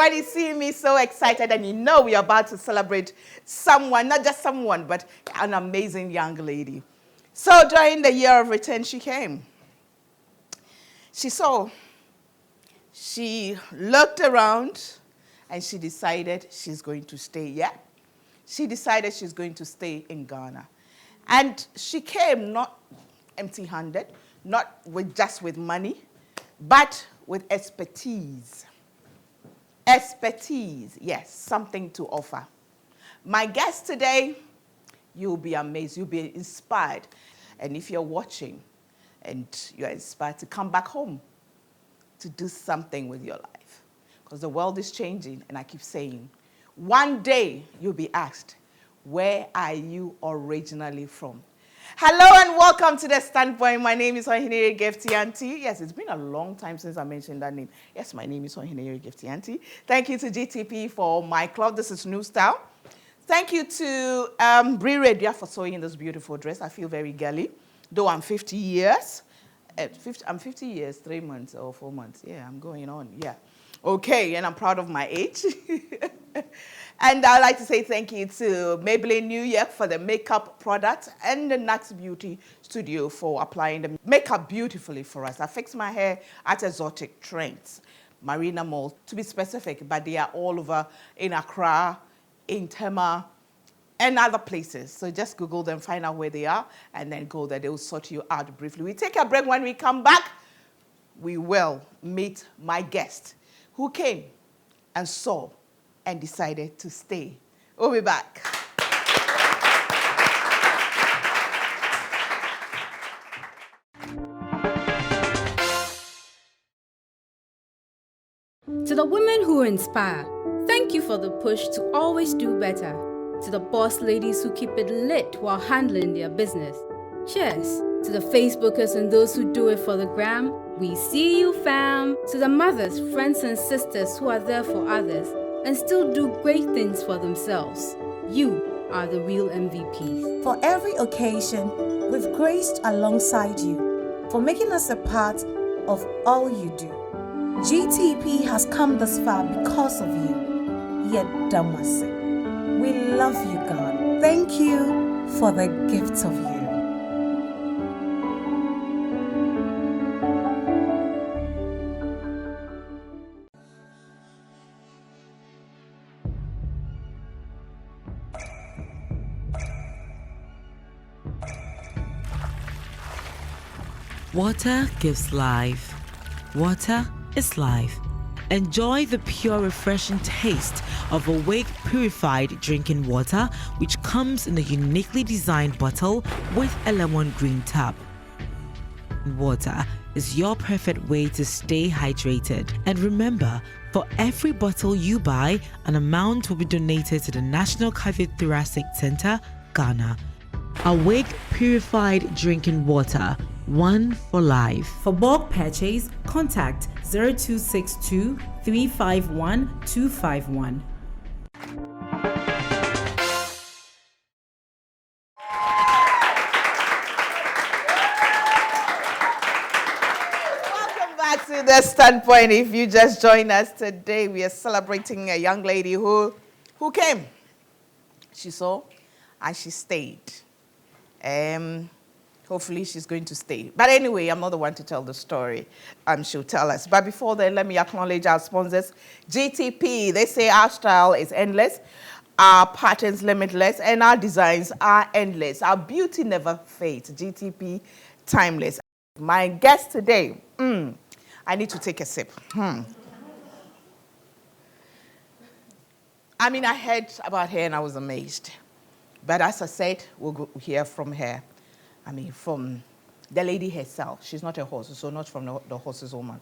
already see me so excited, and you know we're about to celebrate someone, not just someone, but an amazing young lady. So during the year of return, she came. She saw, she looked around, and she decided she's going to stay, yeah? She decided she's going to stay in Ghana. And she came not empty-handed, not just with money, but with expertise. Expertise, yes, something to offer. My guest today, you'll be amazed, you'll be inspired. And if you're watching and you're inspired to come back home to do something with your life, because the world is changing, and I keep saying, one day you'll be asked, where are you originally from? Hello and welcome to The Standpoint. My name is Gifty Auntie. Yes, it's been a long time since I mentioned that name. Yes, my name is Gifty Auntie. Thank you to GTP for my club. This is New Style. Thank you to Bri Radia for sewing this beautiful dress. I feel very girly, though I'm 50 years. I'm 50 years, 3 months or 4 months. Yeah, I'm going on, yeah. Okay, and I'm proud of my age. And I'd like to say thank you to Maybelline New York for the makeup product and the Nax Beauty Studio for applying the makeup beautifully for us. I fix my hair at Exotic Trends, Marina Mall, to be specific, but they are all over in Accra, in Tema, and other places. So just Google them, find out where they are, and then go there. They will sort you out briefly. We take a break. When we come back, we will meet my guest who came and saw and decided to stay. We'll be back. To the women who inspire, thank you for the push to always do better. To the boss ladies who keep it lit while handling their business, cheers. To the Facebookers and those who do it for the gram, we see you, fam. To the mothers, friends and sisters who are there for others and still do great things for themselves, you are the real MVPs. For every occasion, we've graced alongside you, for making us a part of all you do. GTP has come this far because of you. Yet Damase. We love you, God. Thank you for the gift of you. Water gives life. Water is life. Enjoy the pure, refreshing taste of Awake Purified Drinking Water, which comes in a uniquely designed bottle with a lemon green tap. Water is your perfect way to stay hydrated. And remember, for every bottle you buy, an amount will be donated to the National Cardiothoracic Center, Ghana. Awake Purified Drinking Water, one for life. For bulk purchase, contact 0262 351 251. Welcome back to The Standpoint. If you just joined us today, we are celebrating a young lady who came. She saw and she stayed. Hopefully she's going to stay. But anyway, I'm not the one to tell the story. She'll tell us. But before then, let me acknowledge our sponsors. GTP, they say our style is endless, our patterns limitless, and our designs are endless. Our beauty never fades. GTP, timeless. My guest today, I need to take a sip. I mean, I heard about her and I was amazed. But as I said, we'll hear from her. I mean, from the lady herself. She's not a horse, so not from the horse's woman,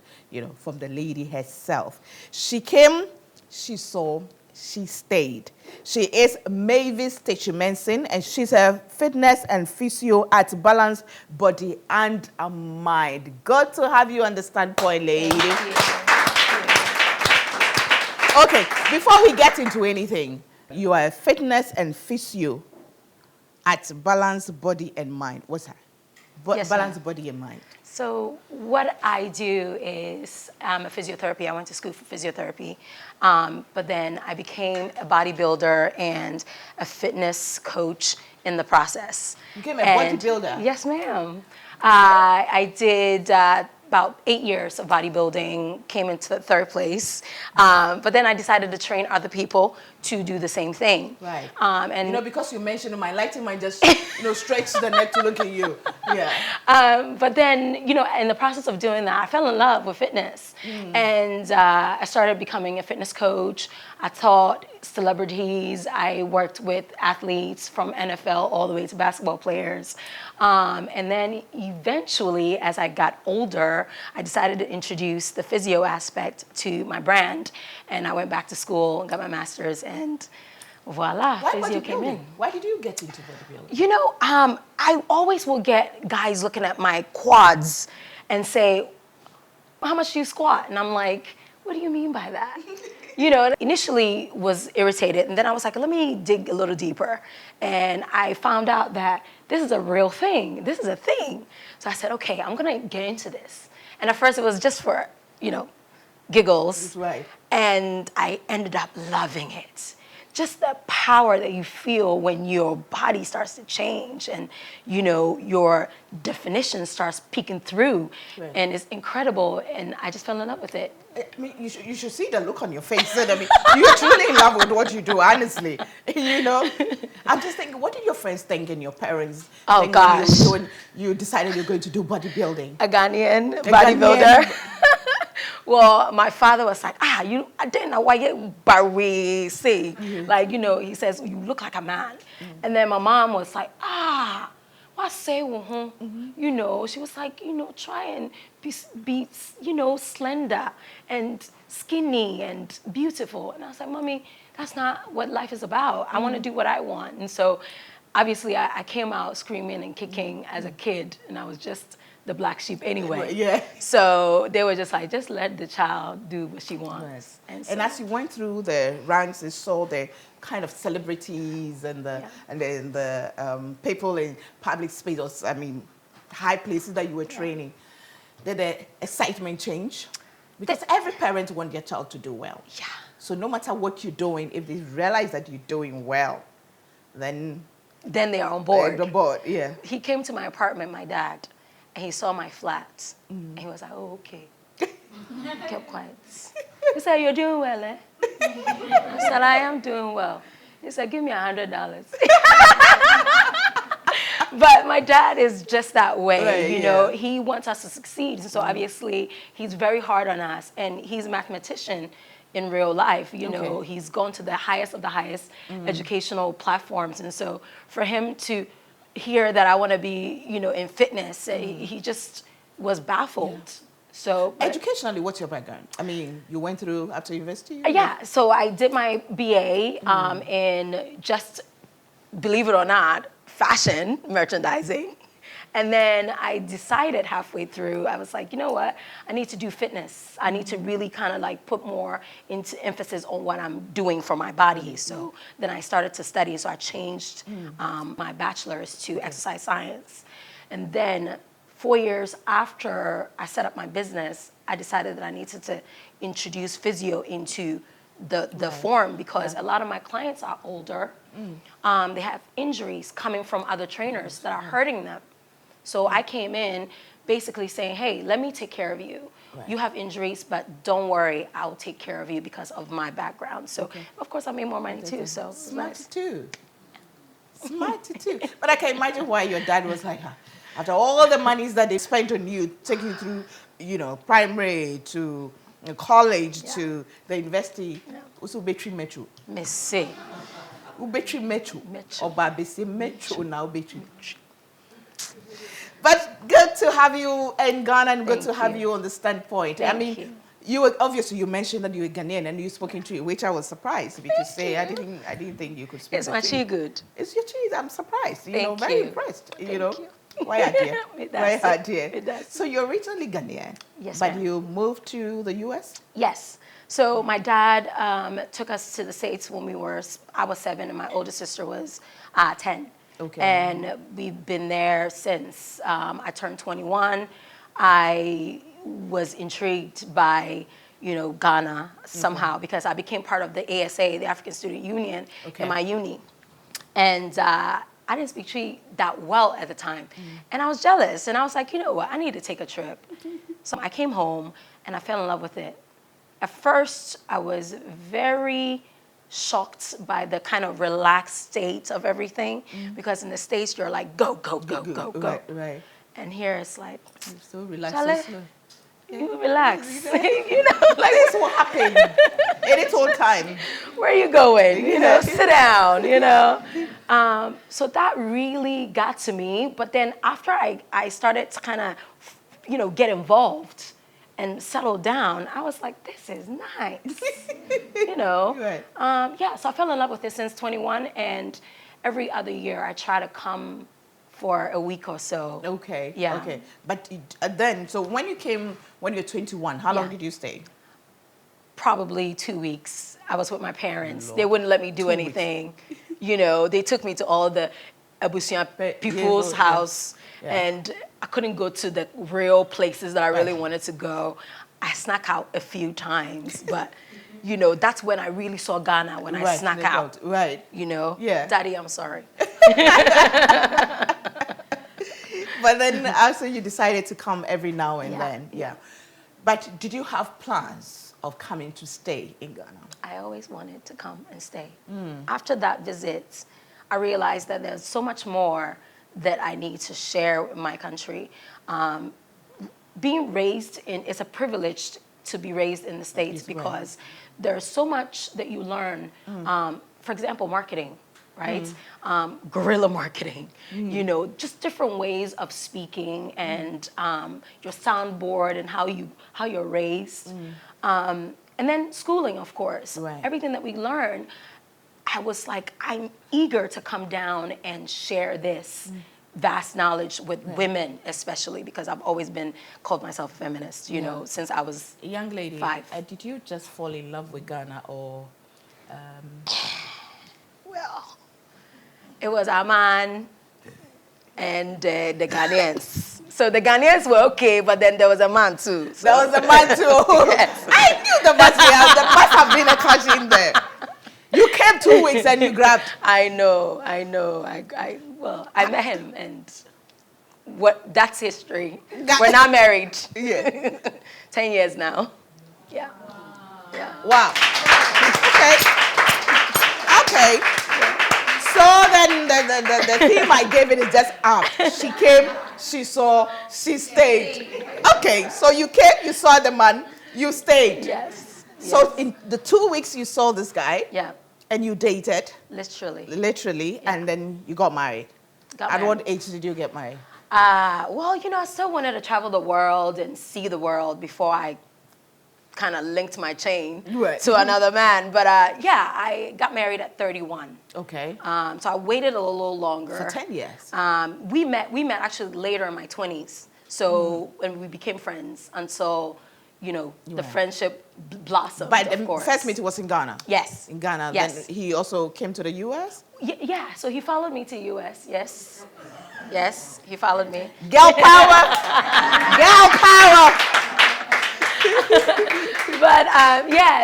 from the lady herself. She came, she saw, she stayed. She is Mavis Techimensin, and she's a fitness and physio at Balance Body and Mind. Good to have you on The Standpoint, lady. Okay, before we get into anything, you are a fitness and physio at Balance Body and Mind. What's that? Yes, balance ma'am. body and mind? So what I do is I'm a physiotherapy. I went to school for physiotherapy, but then I became a bodybuilder and a fitness coach in the process. You became a And- bodybuilder? Yes, ma'am. I did about 8 years of bodybuilding, came into the third place, but then I decided to train other people to do the same thing. Right. And Because you mentioned my lighting might just, stretch the neck to look at you. Yeah. But then, in the process of doing that, I fell in love with fitness. And I started becoming a fitness coach. I taught celebrities. I worked with athletes from NFL all the way to basketball players. And then eventually, as I got older, I decided to introduce the physio aspect to my brand. And I went back to school and got my master's, and voila, Why physio came in. Why did you get into bodybuilding? I always will get guys looking at my quads and say, how much do you squat? And I'm like, what do you mean by that? Initially was irritated, and then I was like, let me dig a little deeper. And I found out that this is a real thing. This is a thing. So I said, okay, I'm gonna get into this. And at first it was just for, giggles. That's right. And I ended up loving it. Just the power that you feel when your body starts to change and, your definition starts peeking through. Right. And it's incredible. And I just fell in love with it. I mean, you should see the look on your face. I mean, you're truly in love with what you do, honestly. I'm just thinking, what did your friends think and your parents Oh, think gosh. when you decided you're going to do bodybuilding? A Ghanaian A bodybuilder. Ghanaian. Well, my father was like, I didn't know why you Barry say. He says, you look like a man. And then my mom was like, what say, she was like, try and be slender and skinny and beautiful. And I was like, Mommy, that's not what life is about. I want to do what I want. And so obviously I came out screaming and kicking as a kid, and I was just the black sheep anyway. Yeah. So they were just like, just let the child do what she wants. Yes. And, And as you went through the ranks and saw the kind of celebrities and the people in public spaces, high places that you were training, did the excitement change? Because every parent wants their child to do well. Yeah. So no matter what you're doing, if they realize that you're doing well, then they are on board. they're on board, yeah. He came to my apartment, my dad, and he saw my flats. And he was like, oh, okay. Kept quiet. He said, you're doing well, eh? I said, I am doing well. He said, give me $100. But my dad is just that way, Right, He wants us to succeed. So obviously, he's very hard on us. And he's a mathematician in real life, Okay. He's gone to the highest of the highest educational platforms. And so for him to hear that I want to be, in fitness, he just was baffled. Yeah. So Educationally, what's your background? You went through after university? Yeah, so I did my BA in just, believe it or not, fashion merchandising. And then I decided halfway through, I was like, you know what? I need to do fitness. I need to really kind of put more into emphasis on what I'm doing for my body. So then I started to study. So I changed my bachelor's to exercise science. And then 4 years after I set up my business, I decided that I needed to introduce physio into the form because a lot of my clients are older. They have injuries coming from other trainers that are hurting them. So I came in basically saying, hey, let me take care of you. Right. You have injuries, but don't worry, I'll take care of you because of my background. So, of course, I made more money too. So Smart too. Smart too. But I can imagine why your dad was like, after all the monies that they spent on you, taking you through, primary to college to the university, also betri metro. Missy. Ubetri metro. Metro. Or babesi metro now betri. But good to have you in Ghana and good to have you on the standpoint. Thank you were obviously you mentioned that you were Ghanaian and you spoke into it, which I was surprised because I didn't think you could speak. It's my cheese good. It's your cheese. I'm surprised. Thank Very you. impressed. Thank you. Why dear? Why dear? It does. So you're originally Ghanaian. Yes, but ma'am. you moved to the US? Yes. So my dad took us to the States when I was 7 and my older sister was 10. Okay. And we've been there since. I turned 21. I was intrigued by, Ghana somehow because I became part of the ASA, the African Student Union, in my uni. And I didn't speak Twi that well at the time. And I was jealous. And I was like, you know what? I need to take a trip. So I came home and I fell in love with it. At first, I was very shocked by the kind of relaxed state of everything because in the States, you're like, go, go, go, go, go. Right. And here it's like, You're so relaxed. Charlie, So slow. you relax. Like this will happen at its own time. Where are you going? Sit down, So that really got to me. But then after I started to kind of, get involved and settle down, I was like, this is nice, Right. So I fell in love with it since 21, and every other year I try to come for a week or so. Okay. Yeah. Okay. But then, so when you came, when you were 21, how long did you stay? Probably 2 weeks. I was with my parents. They wouldn't let me do anything. They took me to all the Abusian people's house, and I couldn't go to the real places that I really wanted to go. I snuck out a few times, but that's when I really saw Ghana, when I snuck out. Right. Yeah. Daddy, I'm sorry. But then also you decided to come every now and then. Yeah. But did you have plans of coming to stay in Ghana? I always wanted to come and stay. After that visit, I realized that there's so much more that I need to share with my country. Being raised it's a privilege to be raised in the States because there's so much that you learn. For example, marketing, right? Guerrilla marketing, just different ways of speaking and your soundboard and how you're raised. And then schooling, of course. Right. Everything that we learn, I was like, I'm eager to come down and share this vast knowledge with women, especially because I've always called myself a feminist, since I was young lady, 5. Did you just fall in love with Ghana or? Well, it was Aman and the Ghanaians. So the Ghanaians were okay, but then there was a man too. So. There was a man too. Yes. I knew there must have been a crush in there. You came 2 weeks and you grabbed. I know. I met him, and that's history. We're not married. Yeah. 10 years now. Yeah. Wow. Okay. So then the theme I gave it is just up. She came, she saw, she stayed. Okay, so you came, you saw the man, you stayed. Yes. So in the 2 weeks you saw this guy. Yeah. And you dated. Literally. And then you got married. At what age did you get married? Well, I still wanted to travel the world and see the world before I kind of linked my chain to another man. But I got married at 31. Okay. So I waited a little longer. For 10 years. We met actually later in my 20s. So and we became friends until the friendship blossomed. But of course. First meeting was in Ghana. Yes. In Ghana. Yes. Then he also came to the U.S. Yeah. So he followed me to U.S. Yes. He followed me. Girl power. Girl power. But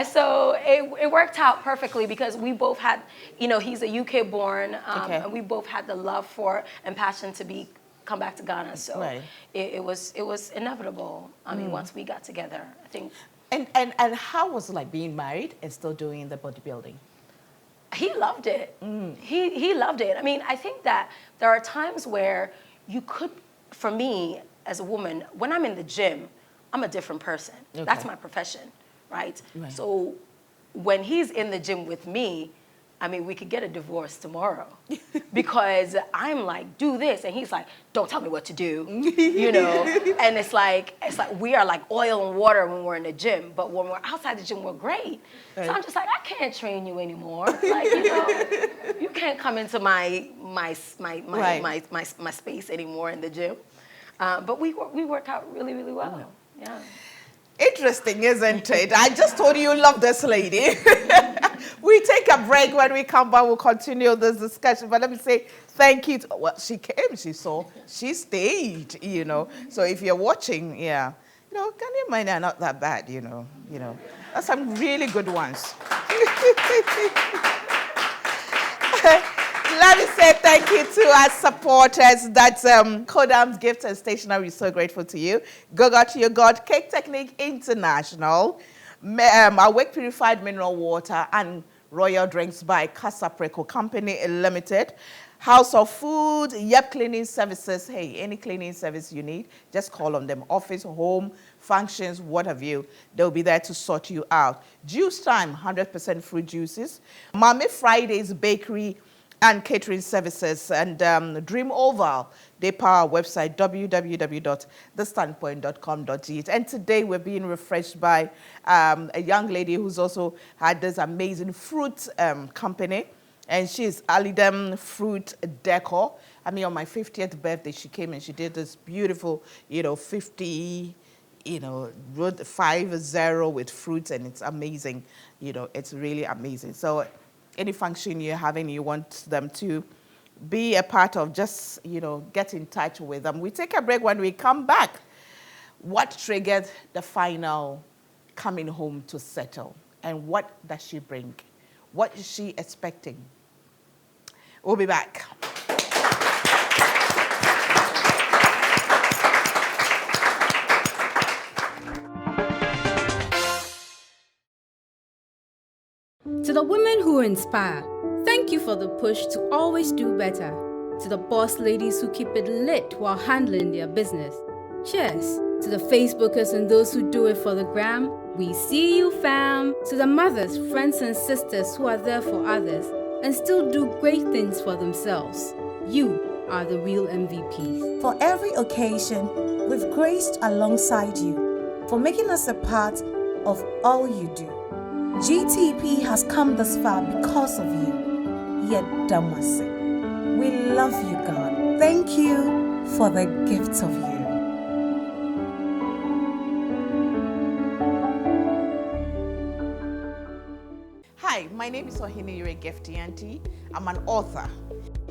so it worked out perfectly because we both had, he's a UK born, and we both had the love for and passion to come back to Ghana. So it was inevitable. I mean, once we got together, I think. And how was it like being married and still doing the bodybuilding? He loved it. He loved it. I mean, I think that there are times where you could, for me as a woman, when I'm in the gym, I'm a different person. Okay. That's my profession, right? So when he's in the gym with me, I mean, we could get a divorce tomorrow because I'm like, do this. And he's like, don't tell me what to do, And it's like we are like oil and water when we're in the gym. But when we're outside the gym, we're great. Right. So I'm just like, I can't train you anymore. Like, you can't come into my space anymore in the gym. But we work out really, really well. Yeah. Interesting, isn't it? I just told you love this lady. We take a break. When we come back, we'll continue this discussion. But let me say Thank you. Well, she came, she saw, she stayed, So if you're watching, Ghanaian men are not that bad, That's some really good ones. Let me say thank you to our supporters. That's Kodam's Gift and Stationery. We're so grateful to you. Go to Your God, Cake Technique International, Awake Purified Mineral Water, and Royal Drinks by Casa Preco Company Limited. House of Food, Yep Cleaning Services. Hey, any cleaning service you need, just call on them. Office, home, functions, what have you. They'll be there to sort you out. Juice Time, 100% fruit juices. Mami Fridays Bakery and Catering Services. And Dream Oval, they power our website, www.thestandpoint.com.gh. And today we're being refreshed by a young lady who's also had this amazing fruit company. And she's Alidem Fruit Decor. I mean, on my 50th birthday, she came and she did this beautiful, 50, 50 with fruits, and it's amazing. It's really amazing. So any function you're having, you want them to be a part of, just, get in touch with them. We take a break. When we come back, what triggered the final coming home to settle? And what does she bring? What is she expecting? We'll be back. To the women who inspire, thank you for the push to always do better. To the boss ladies who keep it lit while handling their business. Cheers. To the Facebookers and those who do it for the gram, we see you, fam. To the mothers, friends and sisters who are there for others and still do great things for themselves. You are the real MVPs. For every occasion, we've graced alongside you, for making us a part of all you do. GTP has come this far because of you. Yet Damasi. We love you, God. Thank you for the gift of you. Hi, my name is Ohiniyere Gifty Auntie. I'm an author.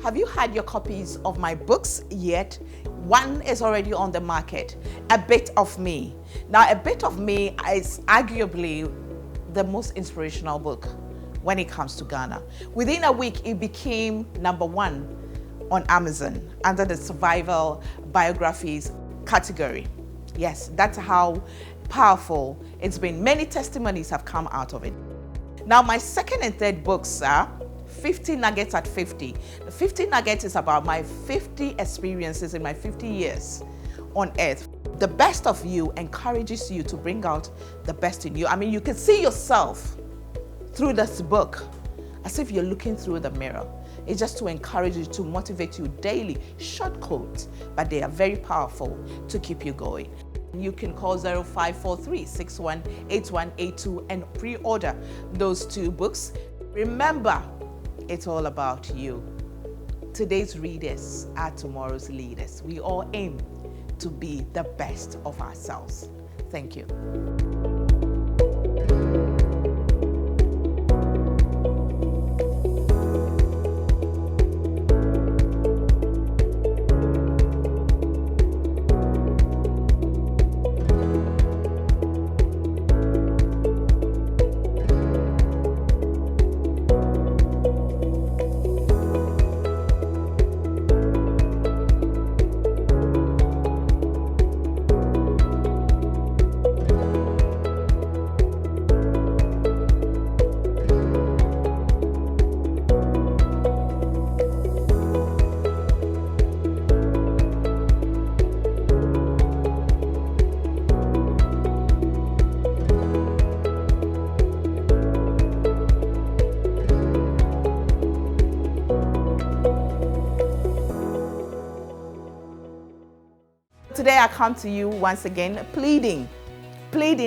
Have you had your copies of my books yet? One is already on the market, A Bit of Me. Now, A Bit of Me is arguably the most inspirational book when it comes to Ghana. Within a week, it became #1 on Amazon under the survival biographies category. Yes, that's how powerful it's been. Many testimonies have come out of it. Now, my second and third books are 50 Nuggets at 50. The 50 Nuggets is about my 50 experiences in my 50 years on earth. The best of you encourages you to bring out the best in you. I mean, you can see yourself through this book as if you're looking through the mirror. It's just to encourage you, to motivate you daily. Short quotes, but they are very powerful to keep you going. You can call 0543-618182 and pre-order those two books. Remember, it's all about you. Today's readers are tomorrow's leaders. We all aim to be the best of ourselves. Thank you. Today I come to you once again pleading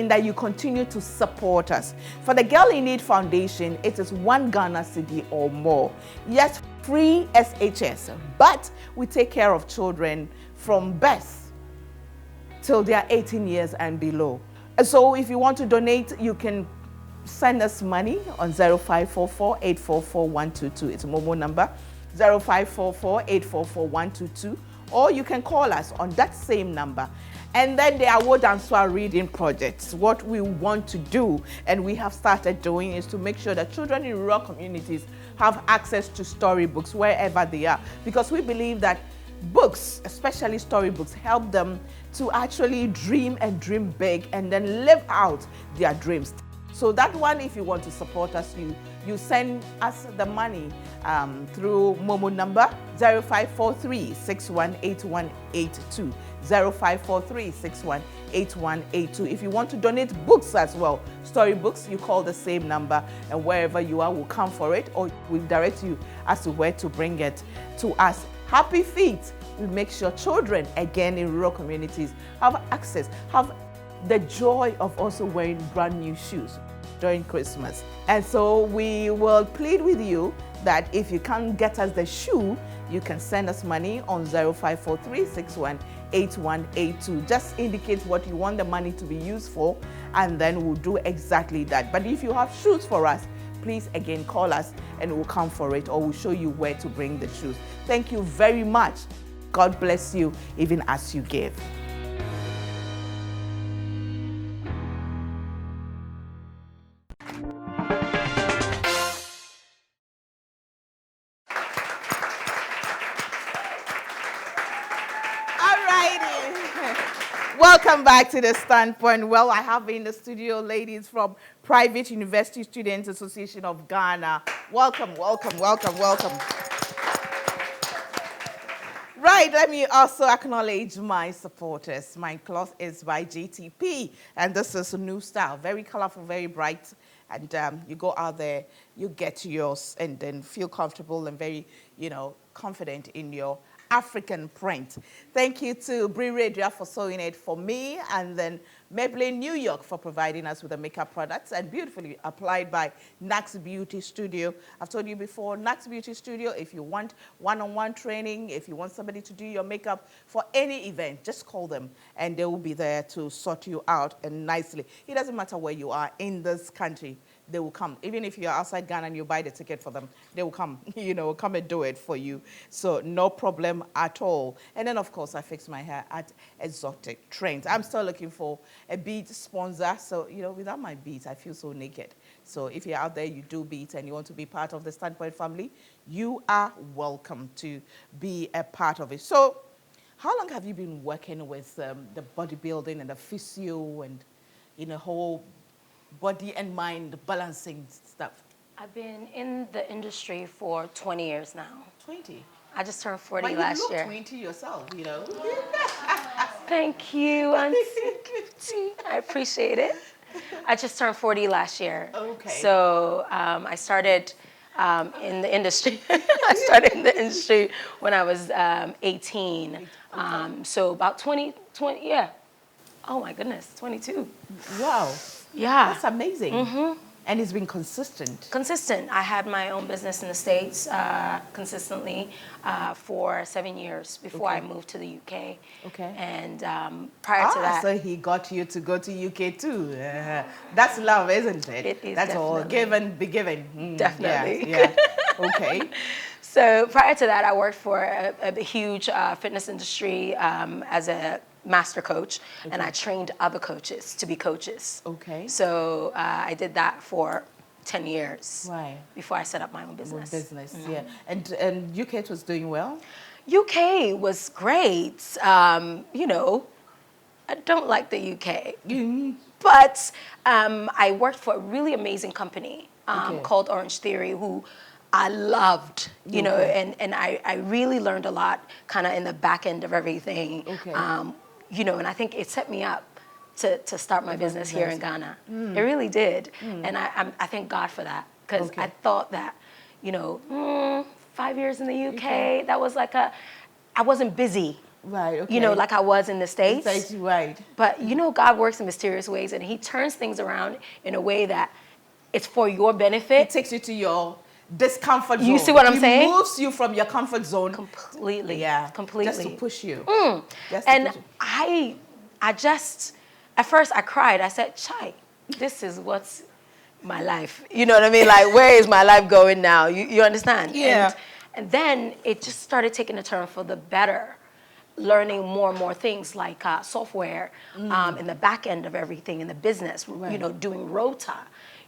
that you continue to support us. For the Girl in Need Foundation, it is 1 Ghana cedi or more. Yes, free SHS, but we take care of children from birth till they are 18 years and below. So if you want to donate, you can send us money on 0544-844-122. It's a mobile number. 0544-844-122, or you can call us on that same number. And then the Award and Swar reading projects. What we want to do, and we have started doing, is to make sure that children in rural communities have access to storybooks wherever they are. Because we believe that books, especially storybooks, help them to actually dream and dream big and then live out their dreams. So that one, if you want to support us, you send us the money through Momo number 0543-618182. 0543-618182. If you want to donate books as well, storybooks, you call the same number, and wherever you are, we'll come for it, or we'll direct you as to where to bring it to us. Happy Feet will make sure children, again in rural communities, have access, have the joy of also wearing brand new shoes during Christmas. And so we will plead with you that if you can't get us the shoe, you can send us money on 0543-618182. Just indicate what you want the money to be used for, and then we'll do exactly that. But if you have shoes for us, please again call us and we'll come for it, or we'll show you where to bring the shoes. Thank you very much. God bless you even as you give. Welcome back to The Standpoint. Well, I have in the studio ladies from Private University Students Association of Ghana. Welcome, welcome, welcome, welcome. Right, let me also acknowledge my supporters. My cloth is by GTP, and this is a new style, very colorful, very bright. And you go out there, you get yours, and then feel comfortable and very, confident in your African print. Thank you to Brie Radio for sewing it for me, and then Maybelline New York for providing us with the makeup products, and beautifully applied by Nax Beauty Studio. I've told you before, Nax Beauty Studio, if you want one-on-one training, if you want somebody to do your makeup for any event, just call them and they will be there to sort you out and nicely. It doesn't matter where you are in this country. They will come. Even if you're outside Ghana and you buy the ticket for them, they will come, come and do it for you. So no problem at all. And then, of course, I fix my hair at Exotic Trends. I'm still looking for a bead sponsor. So, without my beads, I feel so naked. So if you're out there, you do beads and you want to be part of the Standpoint family, you are welcome to be a part of it. So how long have you been working with the bodybuilding and the physio and, whole body and mind balancing stuff? I've been in the industry for 20 years now. 20? I just turned 40 but last you look year. 20 yourself, Thank you, Auntie Gifty. I appreciate it. I just turned 40 last year. Okay. So I started in the industry. I started in the industry when I was 18. So about 20, yeah. Oh my goodness, 22. Wow. Yeah. That's amazing. Mm-hmm. And it's been consistent. Consistent. I had my own business in the States consistently for 7 years before I moved to the UK. Okay. And prior to that. So he got you to go to UK too. That's love, isn't it? It is. That's definitely. all. Give and be given. Definitely. Yeah. Okay. So prior to that, I worked for a huge fitness industry as a master coach, and I trained other coaches to be coaches. Okay. So I did that for 10 years. Right. Before I set up my own business. Yeah. And UK was doing well? UK was great. I don't like the UK. But I worked for a really amazing company called Orange Theory, who I loved, and I really learned a lot kind of in the back end of everything. Okay. And I think it set me up to start my business here in Ghana. It really did. And I thank God for that, because I thought that, 5 years in the UK, that was like I wasn't busy. Right, okay. Like I was in the States. Right. But God works in mysterious ways, and he turns things around in a way that it's for your benefit. It takes you to your discomfort zone. You see what I'm saying? It moves you from your comfort zone. Completely. Yeah. Completely. Just to push you. I just, at first I cried. I said, Chai, this is what's my life. You know what I mean? Like, where is my life going now? You understand? Yeah. And then it just started taking a turn for the better, learning more and more things like software in the back end of everything in the business, you know, doing rota,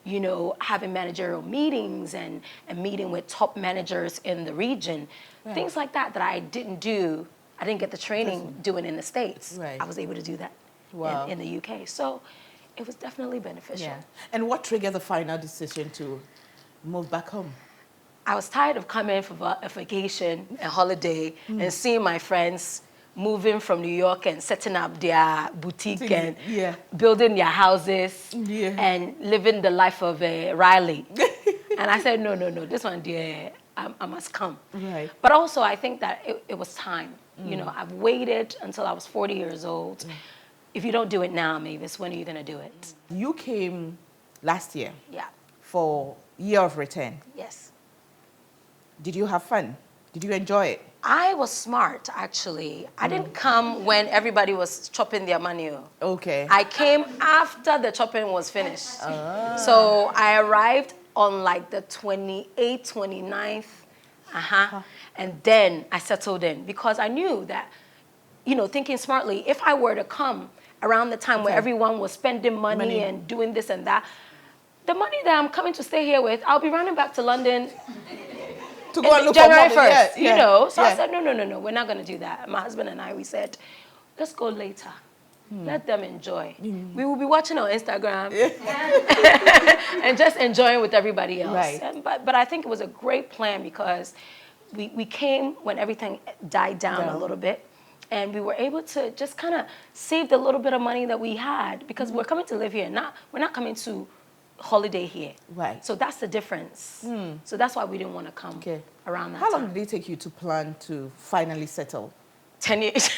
you know, having managerial meetings and meeting with top managers in the region, things like that that I didn't do. I didn't get the training doing in the States. Right. I was able to do that Wow. in the UK. So it was definitely beneficial. Yeah. And what triggered the final decision to move back home? I was tired of coming for a vacation, a holiday, and seeing my friends moving from New York and setting up their boutique and building their houses and living the life of Riley. And I said, no, this one, dear, I must come. Right. But also, I think that it was time. You know, I've waited until I was 40 years old. If you don't do it now, Mavis, when are you going to do it? You came last year. Yeah. For Year of Return. Yes. Did you have fun? Did you enjoy it? I was smart, actually. I didn't come when everybody was chopping their money. Okay. I came after the chopping was finished. So I arrived on like the 28th, 29th, and then I settled in because I knew that, you know, thinking smartly, if I were to come around the time where everyone was spending money and doing this and that, the money that I'm coming to stay here with, I'll be running back to London to go and look January for money. 1st, you know. So I said, no, we're not going to do that. My husband and I, we said, let's go later. Let them enjoy. We will be watching on Instagram and just enjoying with everybody else. Right. But I think it was a great plan because we came when everything died down a little bit. And we were able to just kind of save the little bit of money that we had because we're coming to live here. We're not coming to holiday here. Right. So that's the difference. So that's why we didn't want to come around that How time. long did it take you to plan to finally settle? 10 years.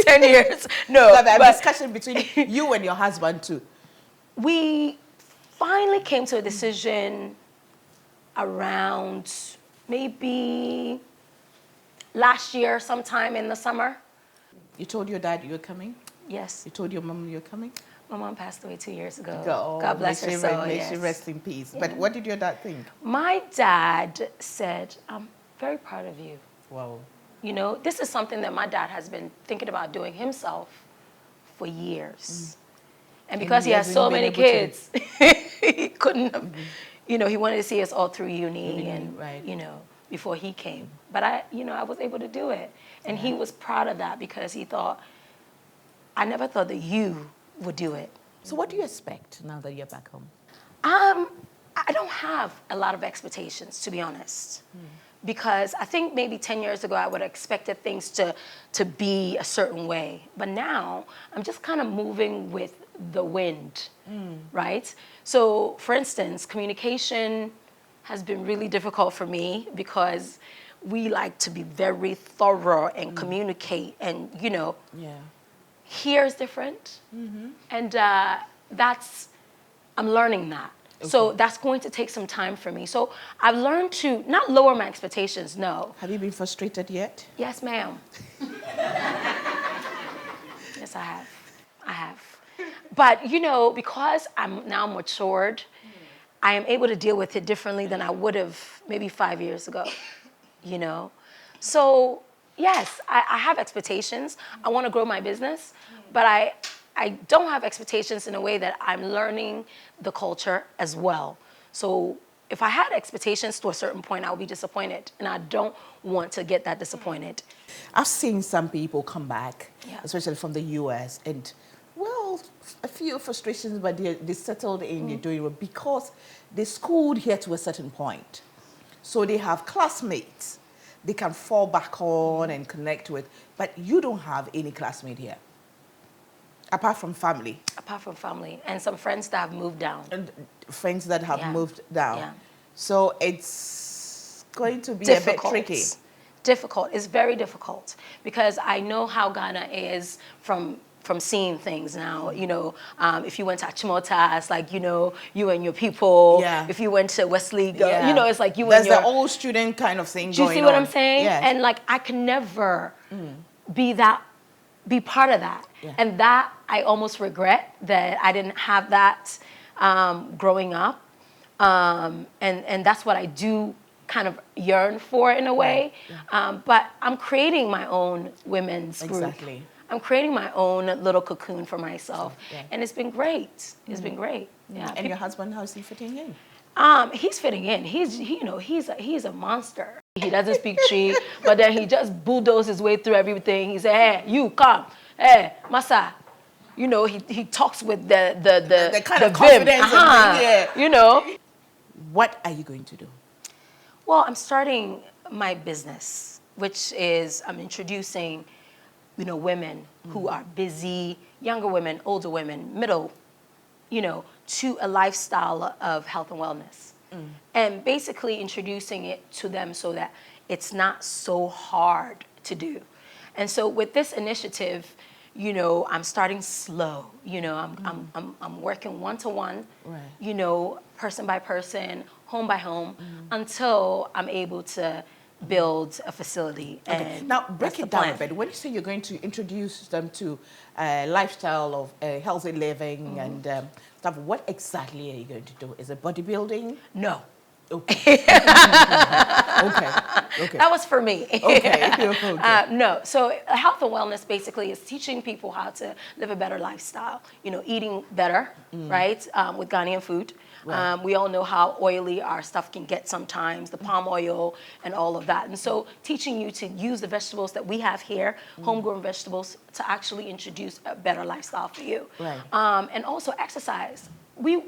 10 years. No. But a discussion between you and your husband too. We finally came to a decision around maybe last year, sometime in the summer. You told your dad you were coming? Yes. You told your mom you were coming? My mom passed away 2 years ago. Oh, God bless her soul. May Yes. she rest in peace. But what did your dad think? My dad said, I'm very proud of you. Wow. You know, this is something that my dad has been thinking about doing himself for years. And because he has so many kids, he couldn't have, you know, he wanted to see us all through uni and, you know, before he came. But I was able to do it. And he was proud of that because he thought, I never thought that you would do it. So what do you expect now that you're back home? I don't have a lot of expectations, to be honest. Because I think maybe 10 years ago, I would have expected things to be a certain way. But now, I'm just kind of moving with the wind, right? So, for instance, communication has been really difficult for me because we like to be very thorough and communicate and, you know, here is different. And I'm learning that. Okay. So that's going to take some time for me. So I've learned to not lower my expectations, no. Have you been frustrated yet? Yes, ma'am. Yes, I have. But, you know, because I'm now matured, I am able to deal with it differently than I would have maybe 5 years ago, you know? So, yes, I have expectations. I want to grow my business, but I don't have expectations in a way that I'm learning the culture as well. So if I had expectations to a certain point, I would be disappointed, and I don't want to get that disappointed. I've seen some people come back, especially from the US, and, well, a few frustrations, but they settled in, they're doing well because they schooled here to a certain point. So they have classmates they can fall back on and connect with, but you don't have any classmate here. Apart from family. Apart from family. And some friends that have moved down. And friends that have moved down. Yeah. So it's going to be difficult. A bit tricky. Difficult. It's very difficult because I know how Ghana is from seeing things now. You know, if you went to Achimota, it's like, you know, you and your people. Yeah. If you went to Wesley, you know, it's like you There's and your... the old student kind of thing going on. Do you see what I'm saying? Yes. And like, I can never be part of that. Yeah. And that I almost regret that I didn't have that growing up. And that's what I do kind of yearn for in a way. But I'm creating my own women's group. Exactly. I'm creating my own little cocoon for myself, and it's been great. It's been great. Yeah. And your husband, how's he fitting in? He's fitting in. He's a monster. He doesn't speak Chi, but then he just bulldozes his way through everything. He said, "Hey, you come. Hey, Masa." You know, he talks with the kind of confidence. You know. What are you going to do? Well, I'm starting my business, which is I'm introducing, women who are busy, younger women, older women, middle, to a lifestyle of health and wellness. And basically introducing it to them so that it's not so hard to do. And so with this initiative, I'm starting slow. I'm working one-to-one, person by person, home by home, until I'm able to build a facility. Okay. And Now, break that's it the down plan. a bit. When you say you're going to introduce them to a lifestyle of healthy living and stuff, what exactly are you going to do? Is it bodybuilding? No. Okay. Okay. That was for me. Okay. No. So health and wellness basically is teaching people how to live a better lifestyle. Eating better, right? With Ghanaian food. Right. We all know how oily our stuff can get sometimes, the palm oil and all of that. And so teaching you to use the vegetables that we have here, homegrown vegetables, to actually introduce a better lifestyle for you. Right. And also exercise. We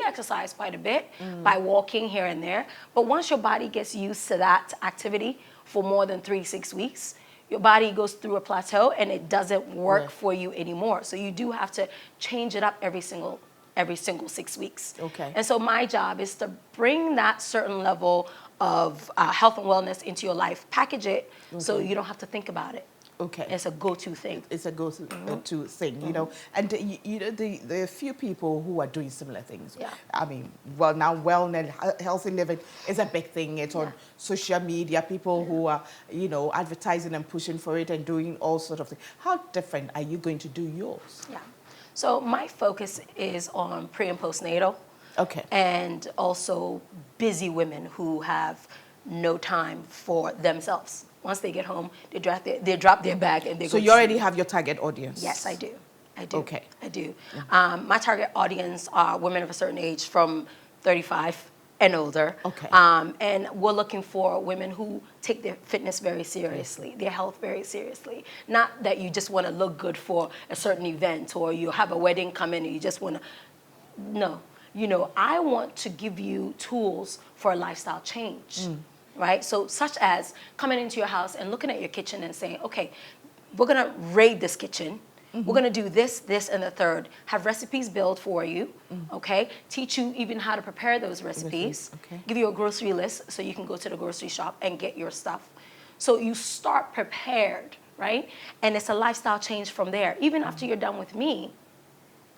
exercise quite a bit by walking here and there. But once your body gets used to that activity for more than 3-6 weeks, your body goes through a plateau and it doesn't work for you anymore. So you do have to change it up every single 6 weeks. Okay. And so my job is to bring that certain level of health and wellness into your life, package it so you don't have to think about it. Okay. It's a go-to thing. It's a go-to thing, And the few people who are doing similar things. Yeah. I mean, well, now wellness, healthy living is a big thing. It's on social media. People who are, advertising and pushing for it and doing all sorts of things. How different are you going to do yours? Yeah. So my focus is on pre and postnatal. Okay. And also busy women who have no time for themselves. Once they get home, they drop their bag and they go. So you already have your target audience? Yes, I do. Okay. I do. My target audience are women of a certain age from 35 and older. Okay. And we're looking for women who take their fitness very seriously, their health very seriously. Not that you just want to look good for a certain event or you have a wedding coming and you just want to, no. I want to give you tools for a lifestyle change, right? So such as coming into your house and looking at your kitchen and saying, okay, we're going to raid this kitchen. We're going to do this, this, and the third. Have recipes built for you, okay? Teach you even how to prepare those recipes. Okay. Give you a grocery list so you can go to the grocery shop and get your stuff. So you start prepared, right? And it's a lifestyle change from there. Even after you're done with me,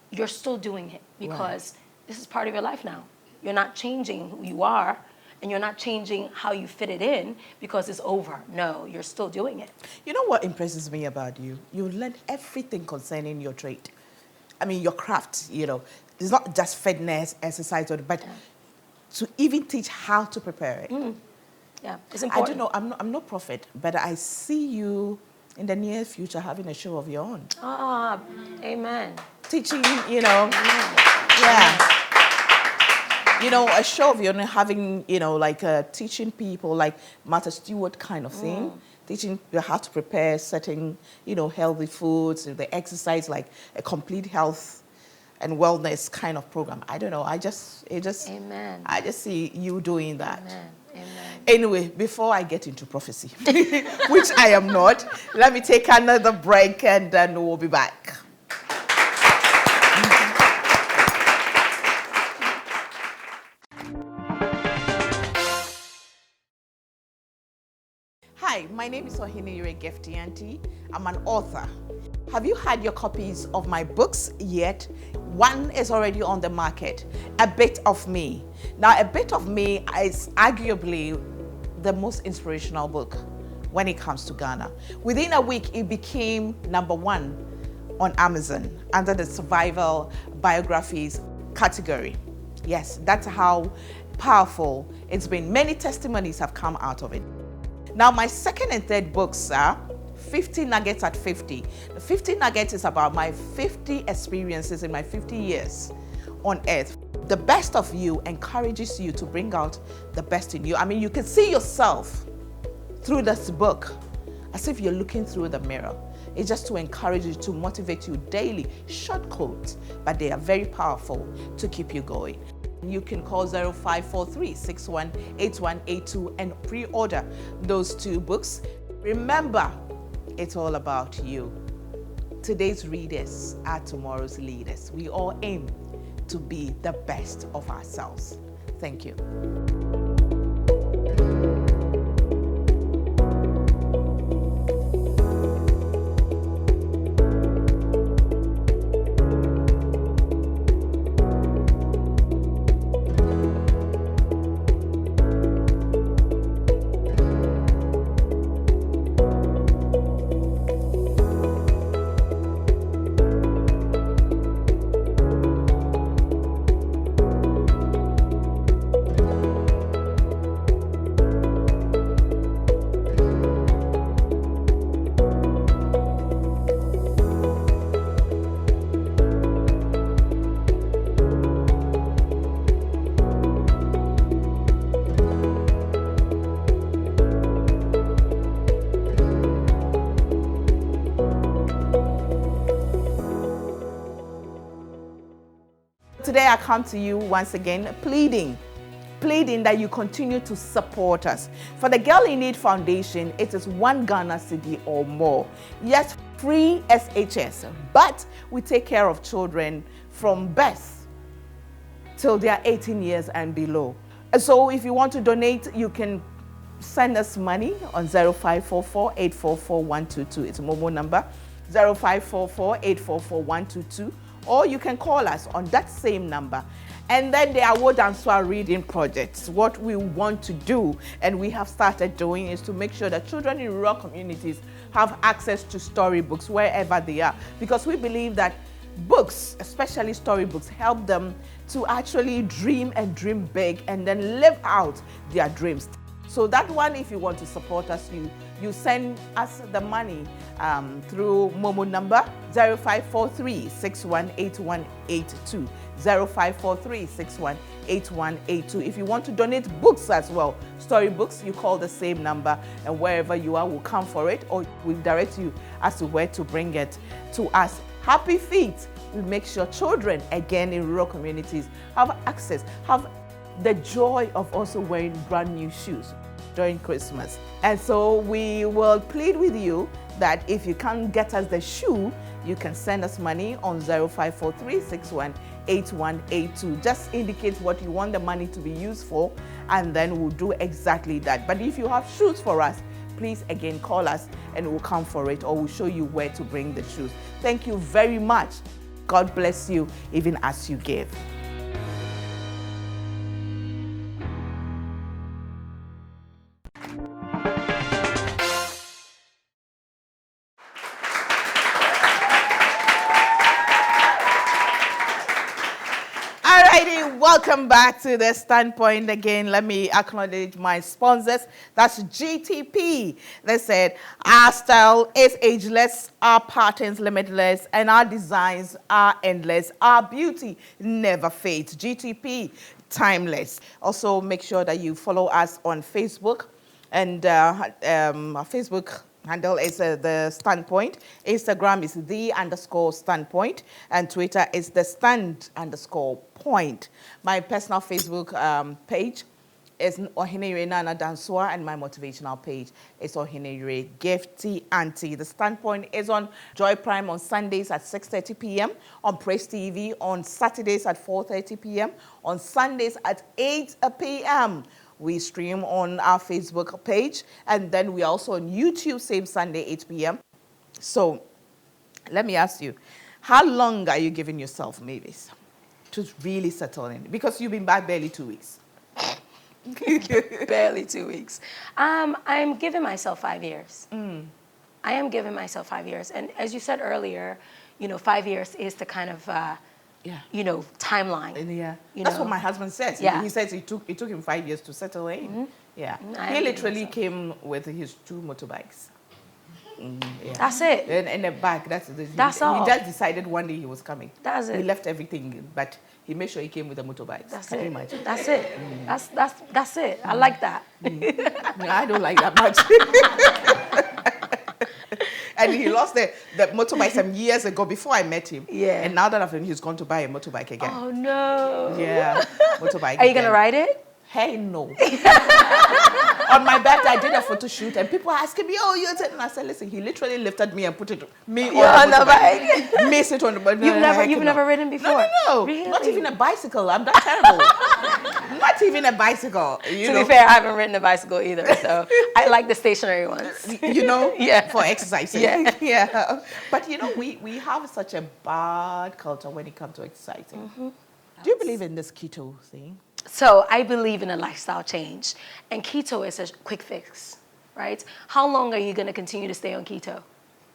you're still doing it because this is part of your life now. You're not changing who you are, and you're not changing how you fit it in because it's over. No, you're still doing it. You know what impresses me about you? You learn everything concerning your trade. I mean, your craft, It's not just fitness, exercise, but to even teach how to prepare it. Yeah, it's important. I don't know, I'm no prophet, but I see you in the near future having a show of your own. Amen. Teaching, a show of your own, having, teaching people like Martha Stewart kind of thing. Teaching you how to prepare certain, healthy foods, the exercise, like a complete health and wellness kind of program. I don't know. Amen. I just see you doing that. Amen. Amen. Anyway, before I get into prophecy, which I am not, let me take another break and then we'll be back. Hi, my name is Gifty Auntie. I'm an author. Have you had your copies of my books yet? One is already on the market, A Bit of Me. Now, A Bit of Me is arguably the most inspirational book when it comes to Ghana. Within a week, it became #1 on Amazon under the survival biographies category. Yes, that's how powerful. It's been many testimonies have come out of it. Now, my second and third books are 50 Nuggets at 50. The 50 Nuggets is about my 50 experiences in my 50 years on earth. The best of you encourages you to bring out the best in you. I mean, you can see yourself through this book as if you're looking through the mirror. It's just to encourage you, to motivate you daily. Short quotes, but they are very powerful to keep you going. You can call 0543-618182 and pre-order those two books. Remember, it's all about you. Today's readers are tomorrow's leaders. We all aim to be the best of ourselves. Thank you. Today I come to you once again pleading that you continue to support us. For the Girl in Need Foundation, it is 1 Ghana cedi or more. Yes, free SHS, but we take care of children from birth till they are 18 years and below. So if you want to donate, you can send us money on 0544-844-122. It's a mobile number, 0544-844-122. Or you can call us on that same number. And then the Award and Swar reading projects. What we want to do, and we have started doing, is to make sure that children in rural communities have access to storybooks wherever they are. Because we believe that books, especially storybooks, help them to actually dream and dream big and then live out their dreams. So that one, if you want to support us, you send us the money through Momo number 0543-618182. 0543-618182. If you want to donate books as well, storybooks, you call the same number, and wherever you are, we'll come for it, or we'll direct you as to where to bring it to us. Happy Feet. We make sure children, again in rural communities, have access, have the joy of also wearing brand new shoes during Christmas. And so we will plead with you that if you can't get us the shoe, you can send us money on 0543-618182. Just indicate what you want the money to be used for, and then we'll do exactly that. But if you have shoes for us, please again call us and we'll come for it, or we'll show you where to bring the shoes. Thank you very much. God bless you even as you give. Welcome back to The Standpoint again. Let me acknowledge my sponsors. That's GTP. They said, our style is ageless, our patterns limitless, and our designs are endless. Our beauty never fades. GTP, timeless. Also, make sure that you follow us on Facebook. And our Facebook handle is The Standpoint. Instagram is _standpoint. And Twitter is The _point. My personal Facebook page is Ohenere Nana Dansua, and my motivational page is Ohenere Gifty Auntie. The Standpoint is on Joy Prime on Sundays at 6:30 p.m., on Praise TV on Saturdays at 4:30 p.m., on Sundays at 8 p.m. We stream on our Facebook page, and then we are also on YouTube, same Sunday, 8 p.m. So let me ask you, how long are you giving yourself, Mavis, to really settle in? Because you've been back barely 2 weeks. Barely 2 weeks. I'm giving myself 5 years. I am giving myself 5 years. And as you said earlier, 5 years is the kind of timeline. Yeah, You that's know? what my husband says. Yeah. He says it took him 5 years to settle in. Yeah, I he agree literally myself. came with his 2 motorbikes. Yeah. That's it. And a bag. That's all. He just decided one day he was coming. That's He it. left everything, but he made sure he came with the motorbikes. That's Can you it. imagine? That's it. That's it. I like that. No, I don't like that much. And he lost the motorbike some years ago before I met him. Yeah. And now that I've been, he's gone to buy a motorbike again. Oh no. Yeah, motorbike. Are you gonna again. ride it? Hey, no. On my birthday, I did a photo shoot, and people were asking me, "Oh, you're..." And I said, "Listen, he literally lifted me and put it me on the bike. Me sit on the bike. You've never ridden before? No. Really? Not even a bicycle. I'm that terrible. Not even a bicycle. To be fair, I haven't ridden a bicycle either, so I like the stationary ones. Yeah, for exercising. Yeah. Yeah. But we have such a bad culture when it comes to exercising. Do you believe in this keto thing? So I believe in a lifestyle change, and keto is a quick fix, right? How long are you going to continue to stay on keto,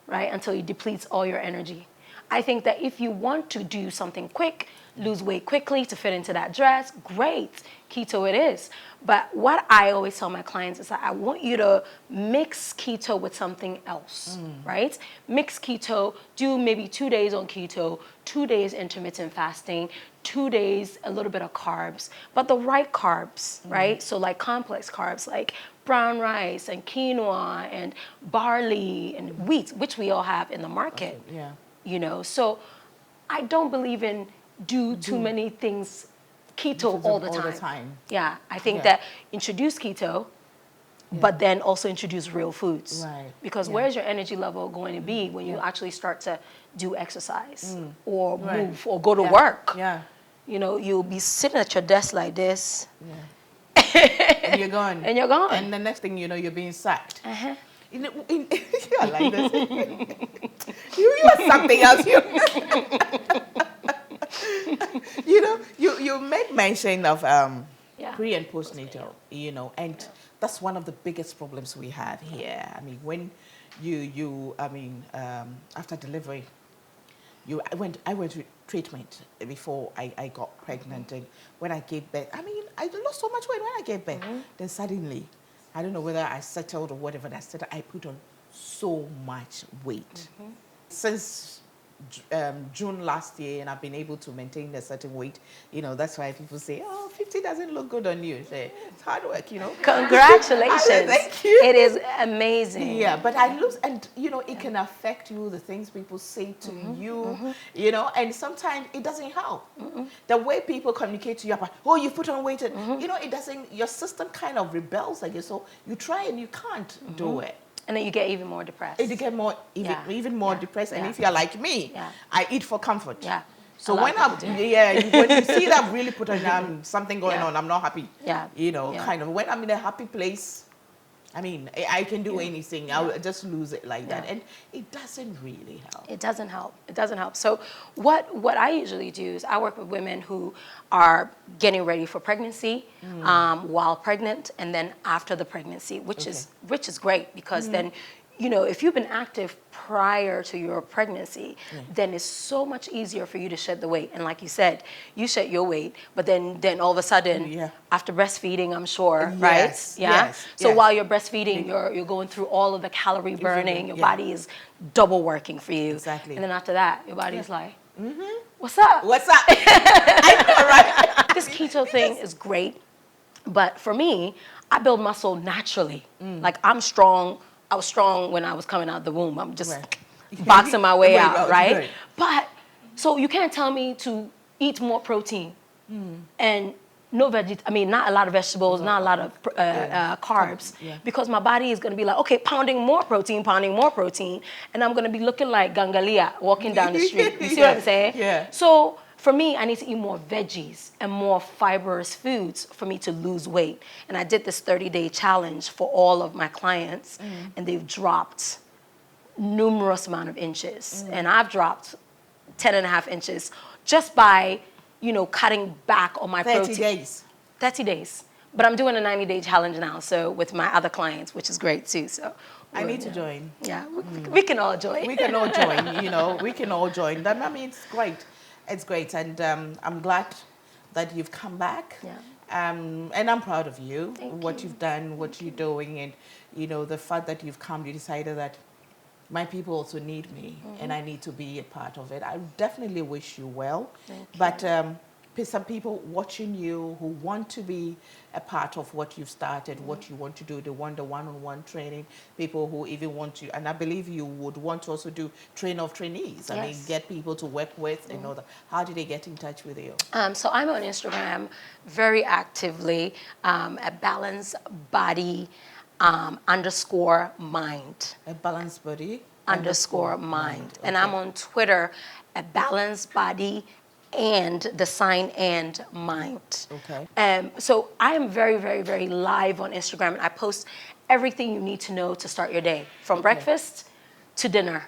right, until it depletes all your energy? I think that if you want to do something quick, lose weight quickly to fit into that dress, great, keto it is. But what I always tell my clients is that I want you to mix keto with something else, right? Mix keto, do maybe 2 days on keto, 2 days intermittent fasting, 2 days a little bit of carbs, but the right carbs, right? So like complex carbs like brown rice and quinoa and barley and wheat, which we all have in the market. Yeah. So I don't believe in do too many things keto all the time. Yeah, I think that introduce keto, but then also introduce real foods. Right. Because where's your energy level going to be when you actually start to do exercise or move or go to work? Yeah. You'll be sitting at your desk like this. And you're gone. And you're gone. And the next thing you know, you're being sacked. Uh-huh. I like this. you are something else. You made mention of pre and postnatal, and that's one of the biggest problems we have here. I mean, when after delivery, I went to treatment before I got pregnant, and when I gave birth, I lost so much weight when I gave birth. Then suddenly, I don't know whether I settled or whatever, I put on so much weight. Since June last year, and I've been able to maintain a certain weight. That's why people say, "Oh, 50 doesn't look good on you." Say, it's hard work, Congratulations. Thank you. It is amazing. Yeah, but I lose, and it can affect you, the things people say to you, and sometimes it doesn't help. The way people communicate to you about, "Oh, you put on weight," and, it doesn't, your system kind of rebels against, so you try and you can't do it. And then you get even more depressed. You get even more depressed, and if you're like me, I eat for comfort. Yeah. So when when you see that really put on something going on, I'm not happy. Yeah. Kind of when I'm in a happy place, I can do anything. I'll just lose it like that, and it doesn't really help. It doesn't help. It doesn't help. So what I usually do is I work with women who are getting ready for pregnancy, while pregnant, and then after the pregnancy, which is great because then, if you've been active prior to your pregnancy, then it's so much easier for you to shed the weight. And like you said, you shed your weight, but then all of a sudden, after breastfeeding, I'm sure, right? Yeah. So while you're breastfeeding, you're going through all of the calorie burning. Your body is double working for you. Exactly. And then after that, your body's like, what's up? What's up? I know, right? This keto thing is great, but for me, I build muscle naturally. Like I'm strong. I was strong when I was coming out of the womb. I'm just boxing my way out, right? But so you can't tell me to eat more protein and not a lot of vegetables, not a lot of carbs, because my body is going to be like, okay, pounding more protein, and I'm going to be looking like Gangalia walking down the street. You see what I'm saying? Yeah. So for me, I need to eat more veggies and more fibrous foods for me to lose weight. And I did this 30-day challenge for all of my clients, and they've dropped numerous amount of inches. And I've dropped 10.5 inches just by, cutting back on my protein. 30 days. 30 days. But I'm doing a 90-day challenge now, so with my other clients, which is great too. So I need to join. Yeah, we can all join. We can all join, we can all join. It's great. It's great, and I'm glad that you've come back. Yeah. And I'm proud of you, what you. you've done, what you're doing, and the fact that you've come, you decided that my people also need me, and I need to be a part of it. I definitely wish you well. But some people watching you who want to be a part of what you've started, what you want to do, they want the one-on-one training, people who even want to, and I believe you would want to also do train of trainees. I mean, get people to work with and all that. How do they get in touch with you? So I'm on Instagram very actively at Balance Body underscore mind. A balanced body Underscore mind. Okay. And I'm on Twitter at Balance Body and the sign and mind. Okay. So I am very, very, very live on Instagram, and I post everything you need to know to start your day, from breakfast to dinner.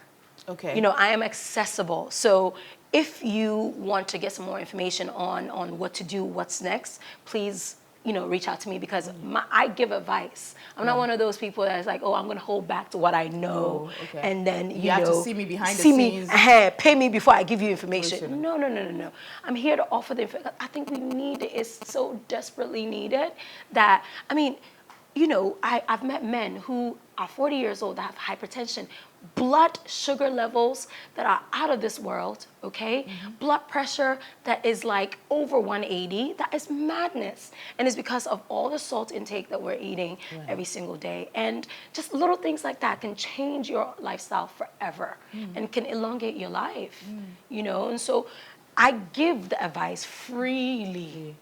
Okay. I am accessible. So if you want to get some more information on what to do, what's next, please, reach out to me, because I give advice. I'm not one of those people that's like, oh, I'm going to hold back to what I know. Oh, okay. And then, you have to see me behind the See scenes. me, pay me before I give you information. No. I'm here to offer the information. I think we need it. It's so desperately needed that, I've met men who are 40 years old that have hypertension, blood sugar levels that are out of this world, okay? Blood pressure that is like over 180. That is madness. And it's because of all the salt intake that we're eating every single day. And just little things like that can change your lifestyle forever and can elongate your life, And so I give the advice freely.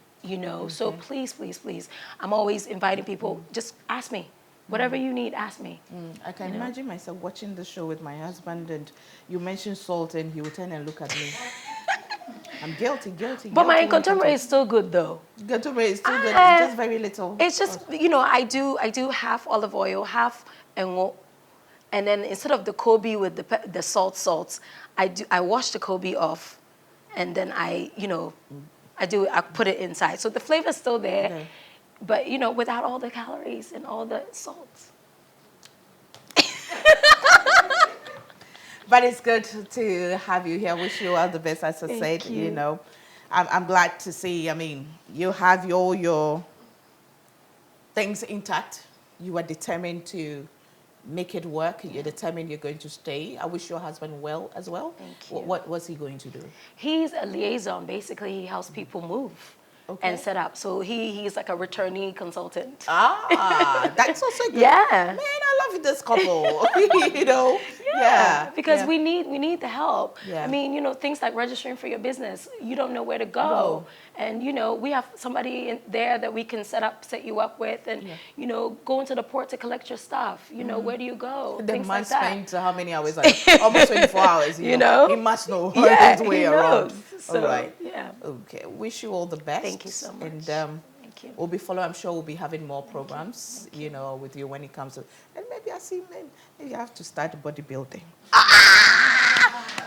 So please, please, please, I'm always inviting people, just ask me. Whatever you need, ask me. I can imagine myself watching the show with my husband, and you mentioned salt, and he would turn and look at me. I'm guilty. But my contemporary is still good, though. Contemporary is still good, just very little. It's just, I do half olive oil, half and then instead of the Kobe with the salts, I wash the Kobe off, and then I put it inside. So the flavor's still there. Okay. But, without all the calories and all the salts. But it's good to have you here. Wish you all the best, as I said. You. I'm glad to see, you have all your things intact. You are determined to make it work. You're determined you're going to stay. I wish your husband well as well. Thank you. What was he going to do? He's a liaison. Basically, he helps people move. Okay. And set up. So he's like a returnee consultant. That's also good. Yeah. Man, I love this couple. Because we need the help. Yeah. Things like registering for your business, you don't know where to go. And we have somebody in there that we can set you up with, and go into the port to collect your stuff. Where do you go? The Things man like that. spent how many hours? Almost 24 hours. You know? He must know Yeah, his way he around. knows. So, all right. Yeah. Okay. Wish you all the best. Thank you so much. And Thank you. we'll be following. I'm sure we'll be having more programs. With you when it comes to. And maybe I see. Maybe you have to start bodybuilding.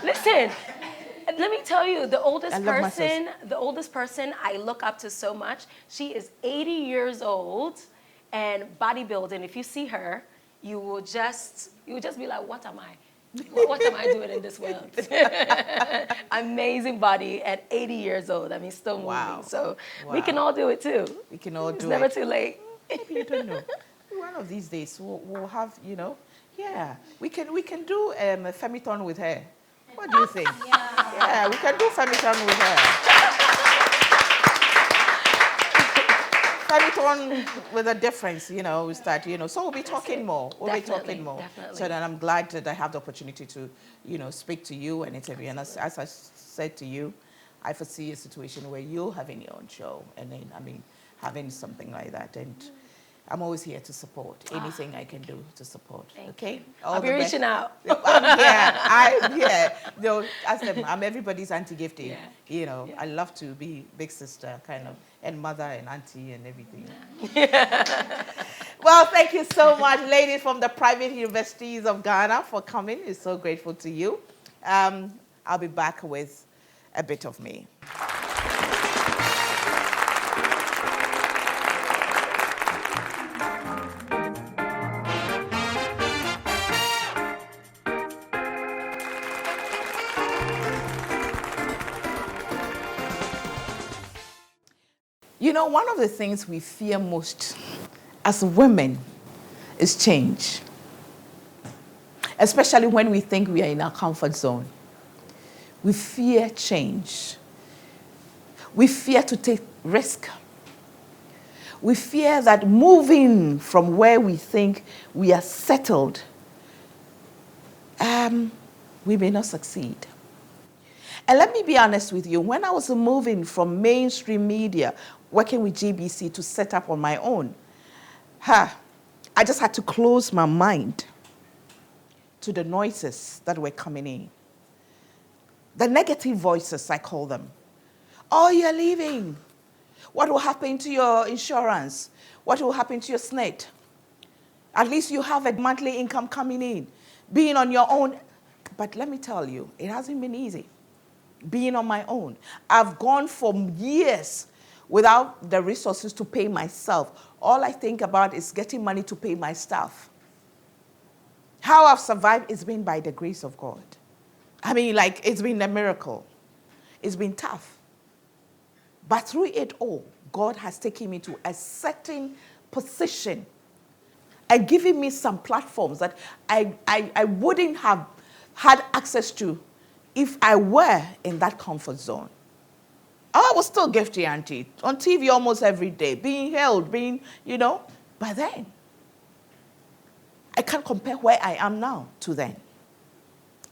Listen. Let me tell you, the oldest myself. person I look up to so much, she is 80 years old and bodybuilding. If you see her, you will just be like, what am I? What am I doing in this world? Amazing body at 80 years old. Still moving. Wow. So we can all do it too. We can all do it. It's never too late. Maybe you don't know. One of these days we'll have, we can do a femiton with her. What do you think? Yeah, we can do femiton with her. Femiton with a difference, we start, so we'll be talking more. We'll be talking more. Definitely. So then I'm glad that I have the opportunity to, speak to you and interview. And as I said to you, I foresee a situation where you're having your own show, and then, having something like that. And I'm always here to support anything I can do to support. Thank you. I'll be reaching out. I'm here. Ask them, I'm everybody's Auntie Gifty. I love to be big sister, kind of, and mother and auntie and everything. Yeah. Well, thank you so much, ladies from the private universities of Ghana, for coming. It's so grateful to you. I'll be back with a bit of me. You know, one of the things we fear most as women is change. Especially when we think we are in our comfort zone. We fear change. We fear to take risk. We fear that moving from where we think we are settled, we may not succeed. And let me be honest with you, when I was moving from mainstream media, working with GBC to set up on my own, I just had to close my mind to the noises that were coming in. The negative voices, I call them. Oh, you're leaving. What will happen to your insurance? What will happen to your SNET? At least you have a monthly income coming in. Being on your own. But let me tell you, it hasn't been easy. Being on my own. I've gone for years without the resources to pay myself. All I think about is getting money to pay my staff. How I've survived has been by the grace of God. I mean, like, it's been a miracle. It's been tough. But through it all, God has taken me to a certain position and given me some platforms that I wouldn't have had access to if I were in that comfort zone. I was still Gifty auntie, on TV almost every day, being held, but then, I can't compare where I am now to then.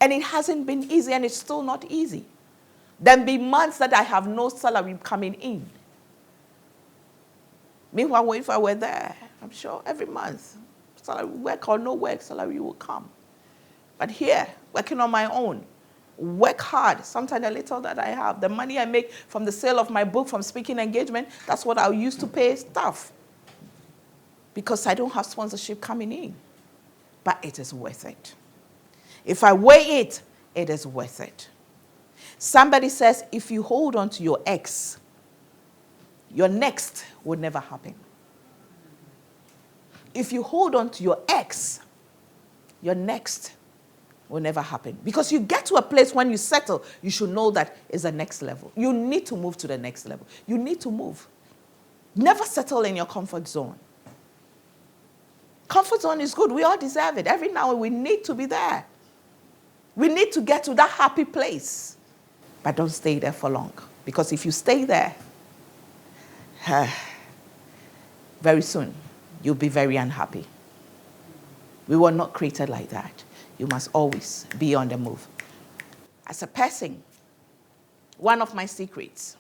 And it hasn't been easy, and it's still not easy. There'll be months that I have no salary coming in. Meanwhile, if I were there, I'm sure every month, salary, work or no work, salary will come. But here, working on my own, work hard, sometimes the little that I have, the money I make from the sale of my book, from speaking engagement, that's what I'll use to pay staff. Because I don't have sponsorship coming in. But it is worth it. If I weigh it, it is worth it. Somebody says, if you hold on to your ex, your next will never happen. If you hold on to your ex, your next will never happen. Because you get to a place when you settle, you should know that is the next level. You need to move to the next level. You need to move. Never settle in your comfort zone. Comfort zone is good. We all deserve it. Every now and then we need to be there. We need to get to that happy place. But don't stay there for long. Because if you stay there, very soon, you'll be very unhappy. We were not created like that. You must always be on the move. As a person, one of my secrets,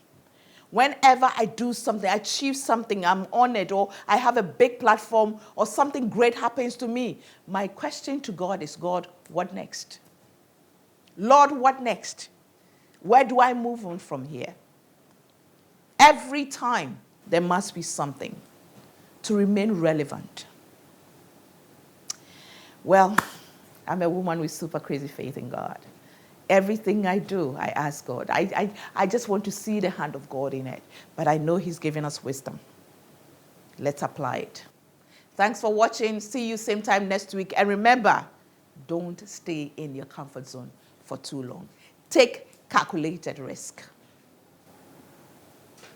whenever I do something, I achieve something, I'm honored, or I have a big platform, or something great happens to me, my question to God is, God, what next? Lord, what next? Where do I move on from here? Every time, there must be something to remain relevant. Well, I'm a woman with super crazy faith in God. Everything I do, I ask God. I just want to see the hand of God in it. But I know He's given us wisdom. Let's apply it. Thanks for watching. See you same time next week. And remember, don't stay in your comfort zone for too long. Take calculated risk.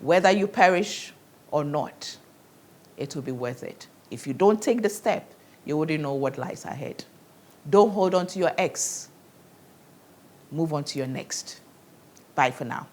Whether you perish or not, it will be worth it. If you don't take the step, you wouldn't know what lies ahead. Don't hold on to your ex. Move on to your next. Bye for now.